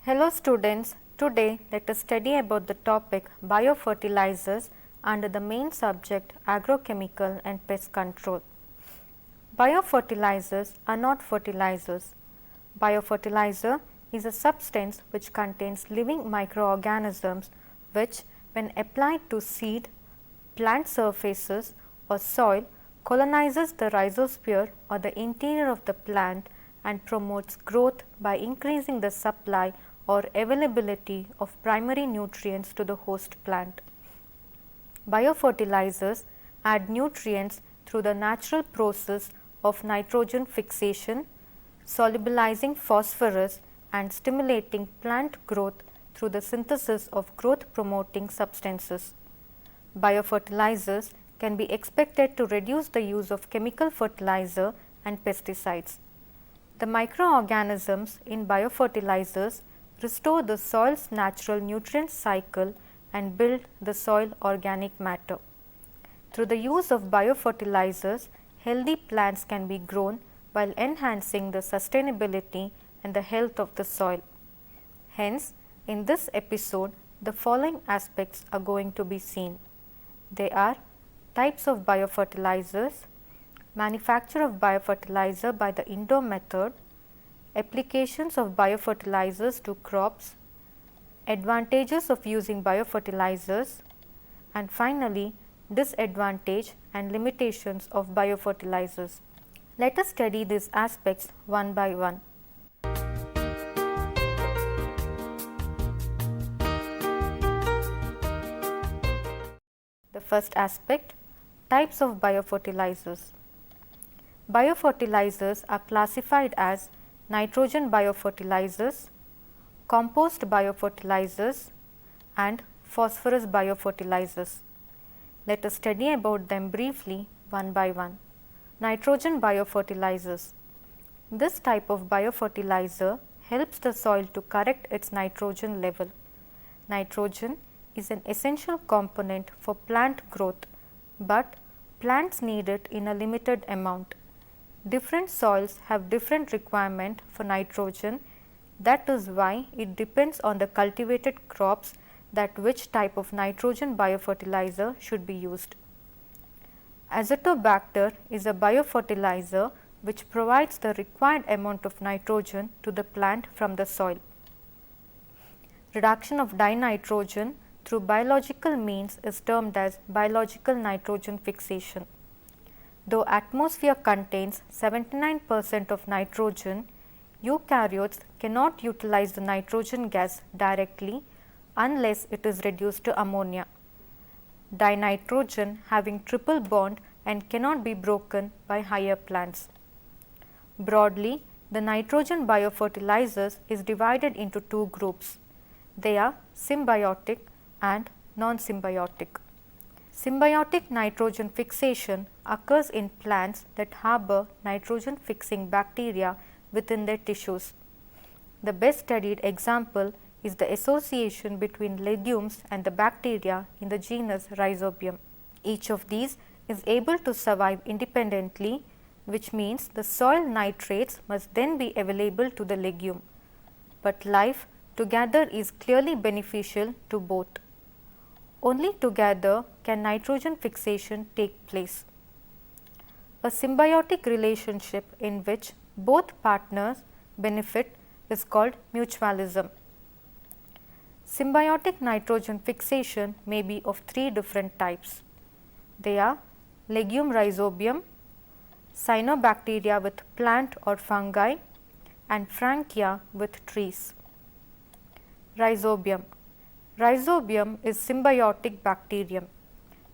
Hello students, today let us study about the topic biofertilizers under the main subject agrochemical and pest control. Biofertilizers are not fertilizers. Biofertilizer is a substance which contains living microorganisms which when applied to seed, plant surfaces or soil colonizes the rhizosphere or the interior of the plant and promotes growth by increasing the supply or availability of primary nutrients to the host plant. Biofertilizers add nutrients through the natural process of nitrogen fixation, solubilizing phosphorus and stimulating plant growth through the synthesis of growth promoting substances. Biofertilizers can be expected to reduce the use of chemical fertilizer and pesticides. The microorganisms in biofertilizers restore the soil's natural nutrient cycle and build the soil organic matter. Through the use of biofertilizers, healthy plants can be grown while enhancing the sustainability and the health of the soil. Hence, in this episode, the following aspects are going to be seen. They are types of biofertilizers, manufacture of biofertilizer by the indoor method, applications of biofertilizers to crops, advantages of using biofertilizers, and finally, disadvantage and limitations of biofertilizers. Let us study these aspects one by one. The first aspect, types of biofertilizers. Biofertilizers are classified as nitrogen biofertilizers, compost biofertilizers and phosphorus biofertilizers. Let us study about them briefly one by one. Nitrogen biofertilizers. This type of biofertilizer helps the soil to correct its nitrogen level. Nitrogen is an essential component for plant growth, but plants need it in a limited amount. Different soils have different requirement for nitrogen. That is why it depends on the cultivated crops that which type of nitrogen biofertilizer should be used. Azotobacter is a biofertilizer which provides the required amount of nitrogen to the plant from the soil. Reduction of dinitrogen through biological means is termed as biological nitrogen fixation. Though atmosphere contains 79% of nitrogen, eukaryotes cannot utilize the nitrogen gas directly unless it is reduced to ammonia. Dinitrogen having triple bond and cannot be broken by higher plants. Broadly, the nitrogen biofertilizers is divided into two groups. They are symbiotic and non-symbiotic. Symbiotic nitrogen fixation occurs in plants that harbor nitrogen fixing bacteria within their tissues. The best studied example is the association between legumes and the bacteria in the genus Rhizobium. Each of these is able to survive independently, which means the soil nitrates must then be available to the legume, but life together is clearly beneficial to both. Only together can nitrogen fixation take place. A symbiotic relationship in which both partners benefit is called mutualism. Symbiotic nitrogen fixation may be of three different types. They are legume rhizobium, cyanobacteria with plant or fungi, and frankia with trees. Rhizobium. Rhizobium is symbiotic bacterium.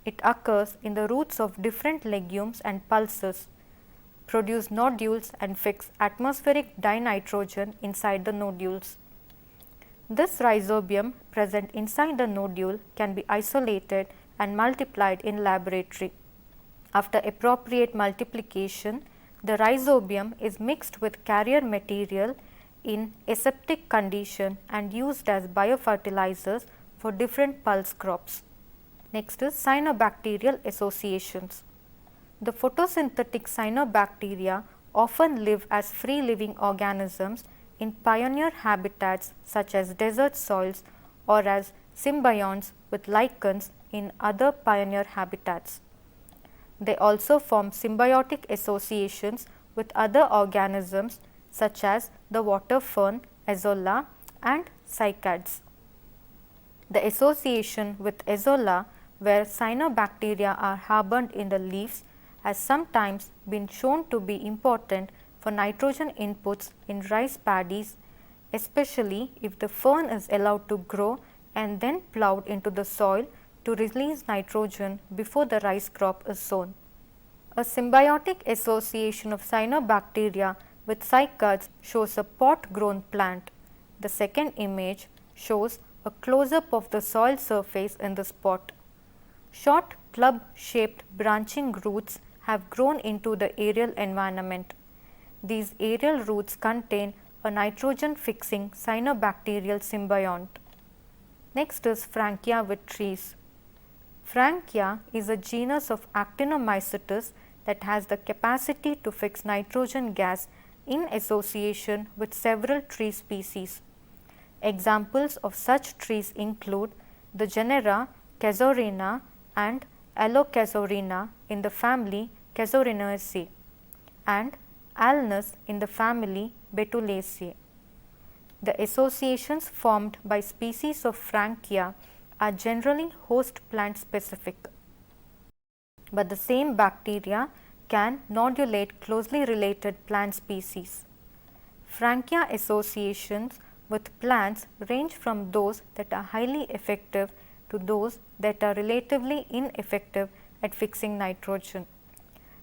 It occurs in the roots of different legumes and pulses, produce nodules and fix atmospheric dinitrogen inside the nodules. This rhizobium present inside the nodule can be isolated and multiplied in laboratory. After appropriate multiplication, the rhizobium is mixed with carrier material in aseptic condition and used as biofertilizers for different pulse crops. Next is cyanobacterial associations. The photosynthetic cyanobacteria often live as free living organisms in pioneer habitats such as desert soils or as symbionts with lichens in other pioneer habitats. They also form symbiotic associations with other organisms such as the water fern, Azolla and cycads. The association with Azolla, where cyanobacteria are harbored in the leaves, has sometimes been shown to be important for nitrogen inputs in rice paddies, especially if the fern is allowed to grow and then plowed into the soil to release nitrogen before the rice crop is sown. A symbiotic association of cyanobacteria with cycads shows a pot-grown plant. The second image shows a close-up of the soil surface in this pot. Short club-shaped branching roots have grown into the aerial environment. These aerial roots contain a nitrogen-fixing cyanobacterial symbiont. Next is Frankia with trees. Frankia is a genus of actinomycetes that has the capacity to fix nitrogen gas in association with several tree species. Examples of such trees include the genera Casuarina and Allocasuarina in the family Casuarinaceae and Alnus in the family Betulaceae. The associations formed by species of Frankia are generally host plant specific, but the same bacteria can nodulate closely related plant species. Frankia associations with plants range from those that are highly effective to those that are relatively ineffective at fixing nitrogen.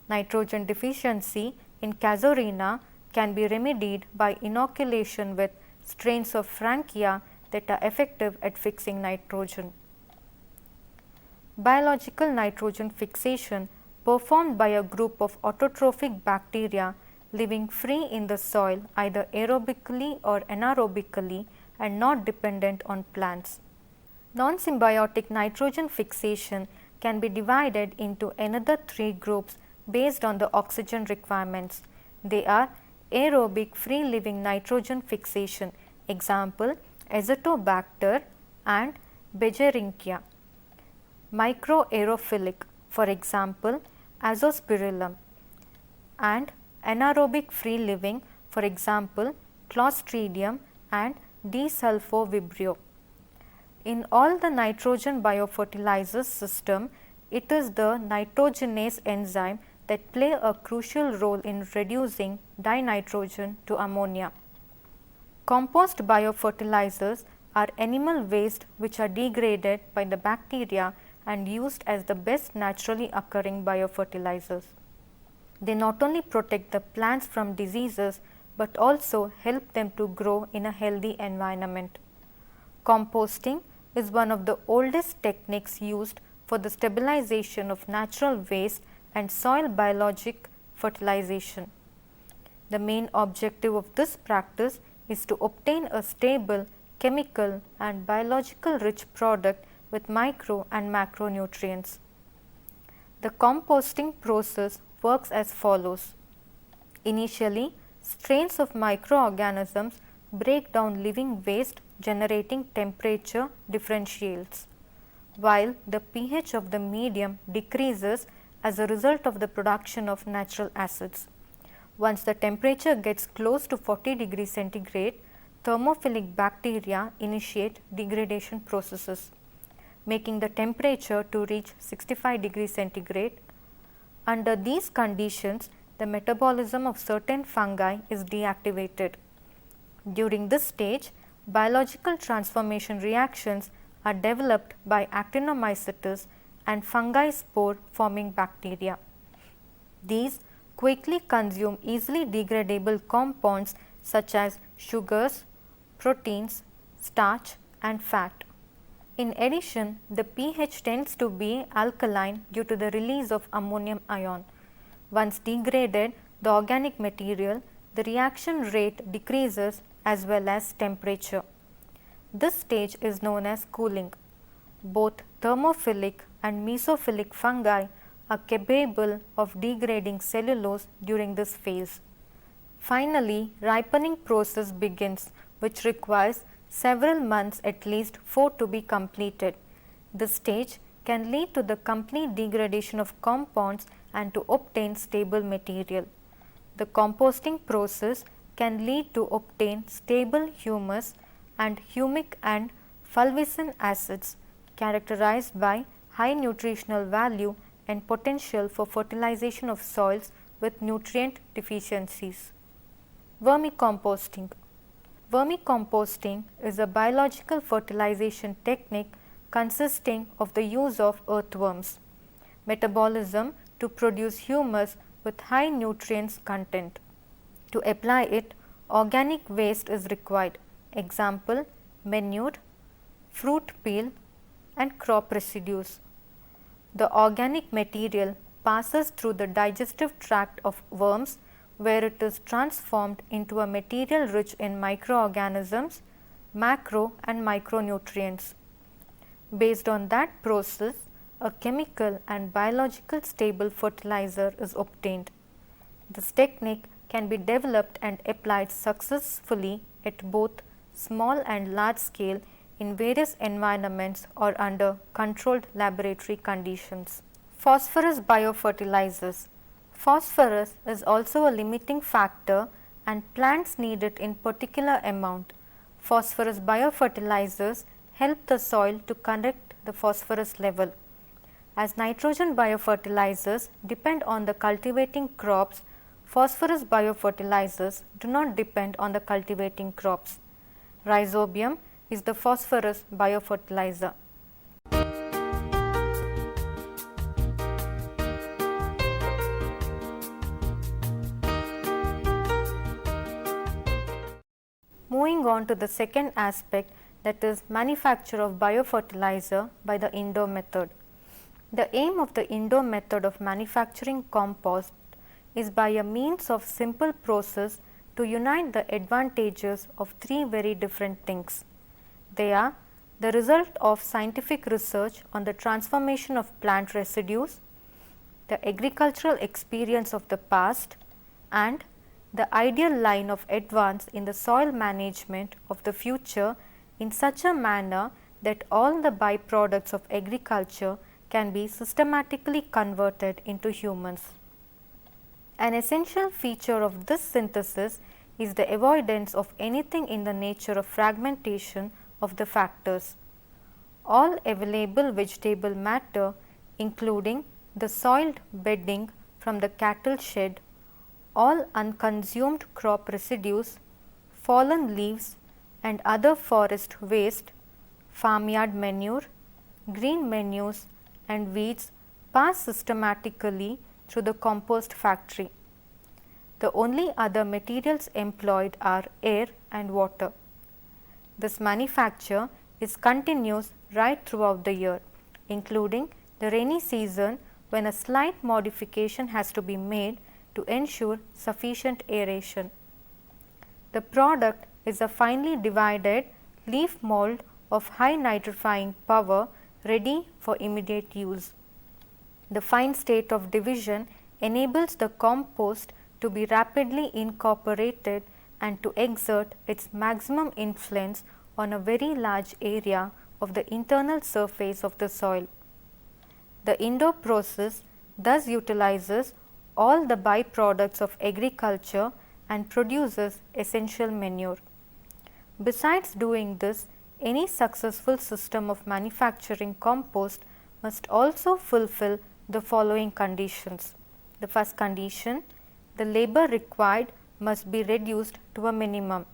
Nitrogen deficiency in Casuarina can be remedied by inoculation with strains of Frankia that are effective at fixing nitrogen. Biological nitrogen fixation performed by a group of autotrophic bacteria living free in the soil either aerobically or anaerobically and not dependent on plants. Non-symbiotic nitrogen fixation can be divided into another three groups based on the oxygen requirements. They are aerobic free living nitrogen fixation, example Azotobacter and Bergeringia. Microaerophilic, for example Azospirillum, and anaerobic free living, for example Clostridium and Desulfovibrio. In all the nitrogen biofertilizers system, it is the nitrogenase enzyme that play a crucial role in reducing dinitrogen to ammonia. Compost biofertilizers are animal waste which are degraded by the bacteria and used as the best naturally occurring biofertilizers. They not only protect the plants from diseases, but also help them to grow in a healthy environment. Composting is one of the oldest techniques used for the stabilization of natural waste and soil biologic fertilization. The main objective of this practice is to obtain a stable, chemical and biological rich product with micro and macronutrients. The composting process works as follows. Initially, strains of microorganisms break down living waste, generating temperature differentials, while the pH of the medium decreases as a result of the production of natural acids. Once the temperature gets close to 40 degrees centigrade, thermophilic bacteria initiate degradation processes, making the temperature to reach 65 degrees centigrade. Under these conditions, the metabolism of certain fungi is deactivated. During this stage, biological transformation reactions are developed by actinomycetes and fungi spore forming bacteria. These quickly consume easily degradable compounds such as sugars, proteins, starch and fat. In addition, the pH tends to be alkaline due to the release of ammonium ion. Once degraded the organic material, the reaction rate decreases as well as temperature. This stage is known as cooling. Both thermophilic and mesophilic fungi are capable of degrading cellulose during this phase. Finally, ripening process begins, which requires several months, at least 4, to be completed. This stage can lead to the complete degradation of compounds and to obtain stable material. The composting process can lead to obtain stable humus and humic and fulvicin acids characterized by high nutritional value and potential for fertilization of soils with nutrient deficiencies. Vermicomposting. Vermicomposting is a biological fertilization technique consisting of the use of earthworms metabolism to produce humus with high nutrients content. To apply it, organic waste is required. Example, manure, fruit peel and crop residues. The organic material passes through the digestive tract of worms, where it is transformed into a material rich in microorganisms, macro and micronutrients. Based on that process, a chemical and biological stable fertilizer is obtained. This technique can be developed and applied successfully at both small and large scale in various environments or under controlled laboratory conditions. Phosphorus biofertilizers. Phosphorus is also a limiting factor and plants need it in particular amount. Phosphorus biofertilizers help the soil to correct the phosphorus level. As nitrogen biofertilizers depend on the cultivating crops, phosphorus biofertilizers do not depend on the cultivating crops. Rhizobium is the phosphorus biofertilizer. Moving on to the second aspect, that is manufacture of biofertilizer by the indoor method. The aim of the indoor method of manufacturing compost is by a means of simple process to unite the advantages of 3 very different things. They are the result of scientific research on the transformation of plant residues, the agricultural experience of the past, and the ideal line of advance in the soil management of the future in such a manner that all the byproducts of agriculture can be systematically converted into humans. An essential feature of this synthesis is the avoidance of anything in the nature of fragmentation of the factors. All available vegetable matter, including the soiled bedding from the cattle shed, all unconsumed crop residues, fallen leaves and other forest waste, farmyard manure, green manures and weeds pass systematically through the compost factory. The only other materials employed are air and water. This manufacture is continuous right throughout the year, including the rainy season when a slight modification has to be made to ensure sufficient aeration. The product is a finely divided leaf mold of high nitrifying power ready for immediate use. The fine state of division enables the compost to be rapidly incorporated and to exert its maximum influence on a very large area of the internal surface of the soil. The indoor process thus utilizes all the byproducts of agriculture and produces essential manure. Besides doing this, any successful system of manufacturing compost must also fulfill the following conditions. The first condition, the labor required must be reduced to a minimum.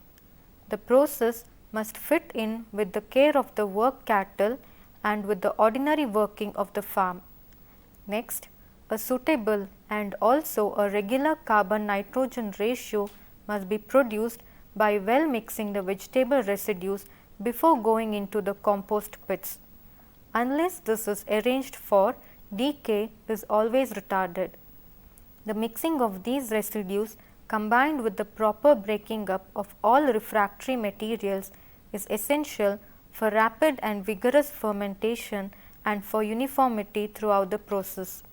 The process must fit in with the care of the work cattle and with the ordinary working of the farm. Next, a suitable and also a regular carbon nitrogen ratio must be produced by well mixing the vegetable residues before going into the compost pits. Unless this is arranged for, decay is always retarded. The mixing of these residues combined with the proper breaking up of all refractory materials is essential for rapid and vigorous fermentation and for uniformity throughout the process.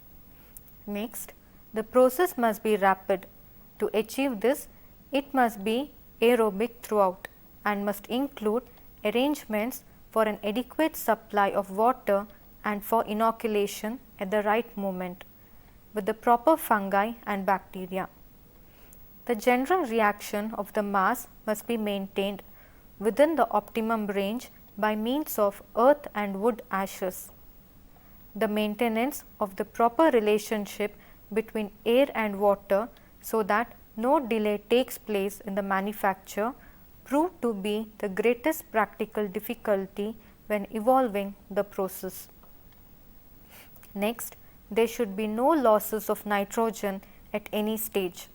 Next, the process must be rapid. To achieve this, It must be aerobic throughout and must include arrangements for an adequate supply of water and for inoculation at the right moment with the proper fungi and bacteria. The general reaction of the mass must be maintained within the optimum range by means of earth and wood ashes. The maintenance of the proper relationship between air and water so that no delay takes place in the manufacture proved to be the greatest practical difficulty when evolving the process. Next, there should be no losses of nitrogen at any stage.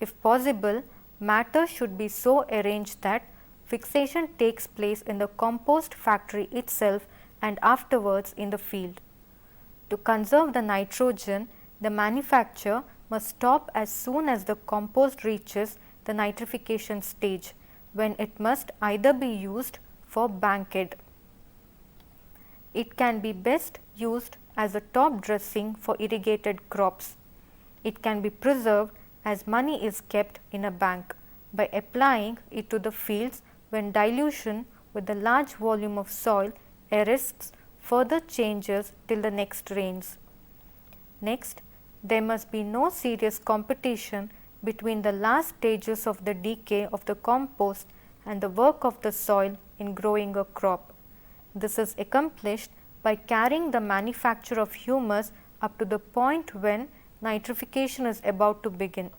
If possible, matter should be so arranged that fixation takes place in the compost factory itself and afterwards in the field. To conserve the nitrogen, the manufacture must stop as soon as the compost reaches the nitrification stage, when it must either be used for banked. It can be best used as a top dressing for irrigated crops. It can be preserved as money is kept in a bank by applying it to the fields when dilution with a large volume of soil arrests further changes till the next rains. Next, there must be no serious competition between the last stages of the decay of the compost and the work of the soil in growing a crop. This is accomplished by carrying the manufacture of humus up to the point when nitrification is about to begin.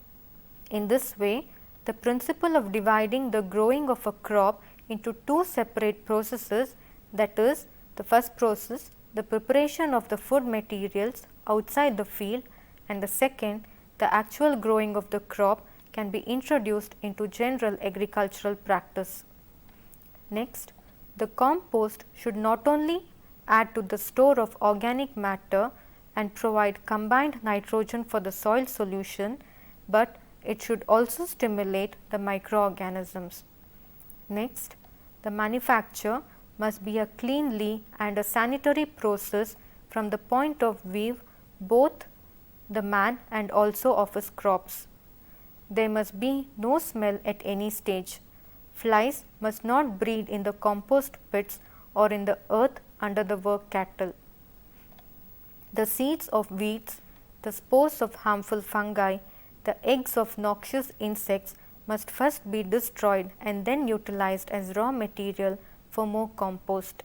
In this way, the principle of dividing the growing of a crop into two separate processes, that is, the first process, the preparation of the food materials outside the field, and the second, the actual growing of the crop, can be introduced into general agricultural practice. Next, the compost should not only add to the store of organic matter and provide combined nitrogen for the soil solution, but it should also stimulate the microorganisms. Next, the manufacture must be a cleanly and a sanitary process from the point of view both the man and also of his crops. There must be no smell at any stage. Flies must not breed in the compost pits or in the earth under the work cattle. The seeds of weeds, the spores of harmful fungi, the eggs of noxious insects must first be destroyed and then utilized as raw material for more compost.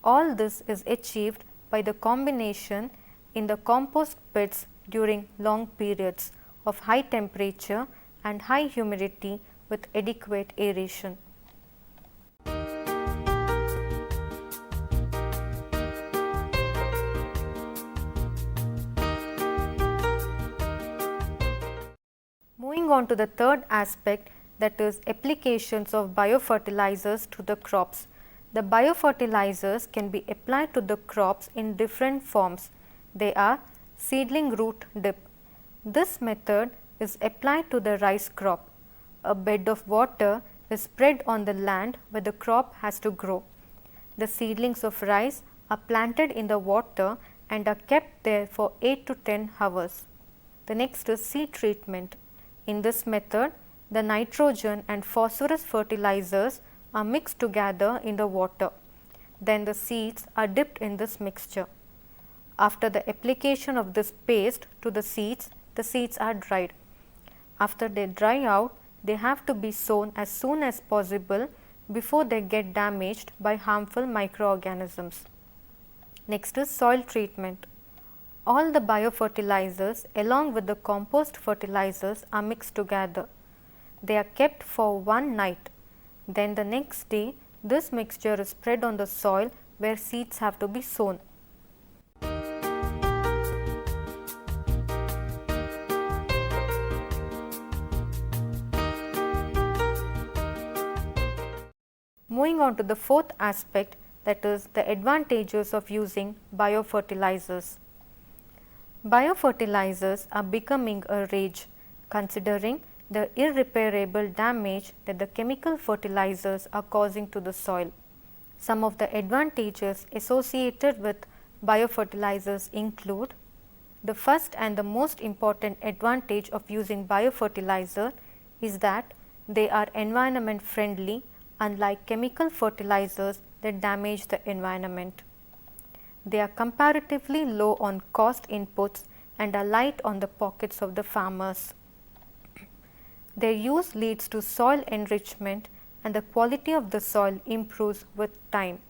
All this is achieved by the combination in the compost pits during long periods of high temperature and high humidity with adequate aeration. Moving on to the third aspect, that is applications of biofertilizers to the crops. The biofertilizers can be applied to the crops in different forms. They are seedling root dip. This method is applied to the rice crop. A bed of water is spread on the land where the crop has to grow. The seedlings of rice are planted in the water and are kept there for 8 to 10 hours. The next is seed treatment. In this method, the nitrogen and phosphorus fertilizers are mixed together in the water. Then the seeds are dipped in this mixture. After the application of this paste to the seeds are dried. After they dry out, they have to be sown as soon as possible before they get damaged by harmful microorganisms. Next is soil treatment. All the biofertilizers along with the compost fertilizers are mixed together. They are kept for one night. Then the next day, this mixture is spread on the soil where seeds have to be sown. Moving on to the fourth aspect, that is the advantages of using biofertilizers. Biofertilizers are becoming a rage considering the irreparable damage that the chemical fertilizers are causing to the soil. Some of the advantages associated with biofertilizers include: the first and the most important advantage of using biofertilizer is that they are environment friendly, unlike chemical fertilizers that damage the environment. They are comparatively low on cost inputs and are light on the pockets of the farmers. Their use leads to soil enrichment and the quality of the soil improves with time.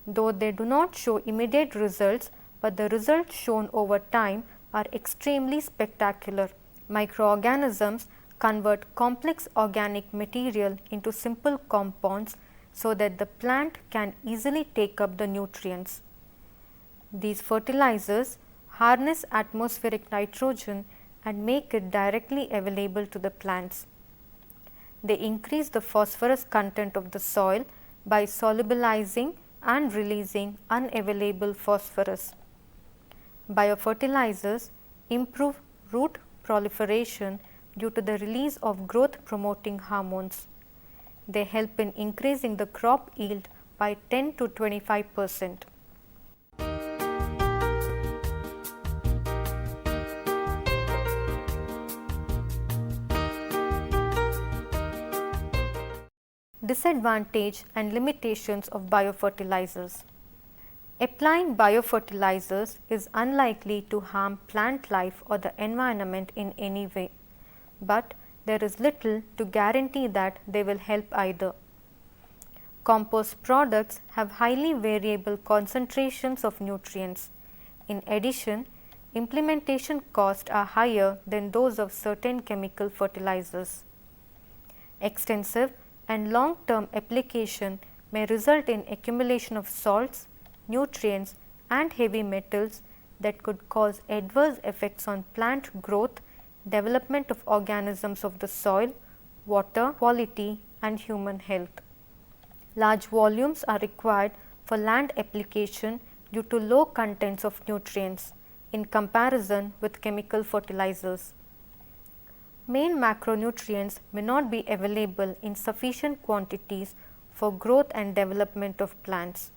Though they do not show immediate results, but the results shown over time are extremely spectacular. Microorganisms convert complex organic material into simple compounds so that the plant can easily take up the nutrients. These fertilizers harness atmospheric nitrogen and make it directly available to the plants. They increase the phosphorus content of the soil by solubilizing and releasing unavailable phosphorus. Biofertilizers improve root proliferation due to the release of growth promoting hormones. They help in increasing the crop yield by 10 to 25%. Disadvantage and limitations of biofertilizers. Applying biofertilizers is unlikely to harm plant life or the environment in any way, but there is little to guarantee that they will help either. Compost products have highly variable concentrations of nutrients. In addition, implementation costs are higher than those of certain chemical fertilizers. Extensive and long-term application may result in accumulation of salts, nutrients and heavy metals that could cause adverse effects on plant growth, development of organisms of the soil, water quality and human health. Large volumes are required for land application due to low contents of nutrients in comparison with chemical fertilizers. Main macronutrients may not be available in sufficient quantities for growth and development of plants.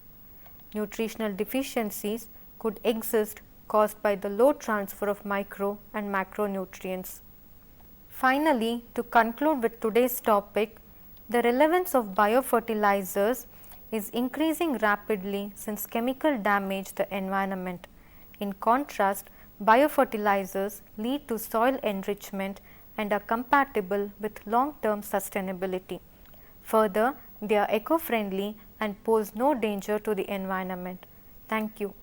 Nutritional deficiencies could exist caused by the low transfer of micro and macronutrients. Finally, to conclude with today's topic, the relevance of biofertilizers is increasing rapidly since chemical damage the environment. In contrast, biofertilizers lead to soil enrichment and are compatible with long-term sustainability. Further, they are eco-friendly and pose no danger to the environment. Thank you.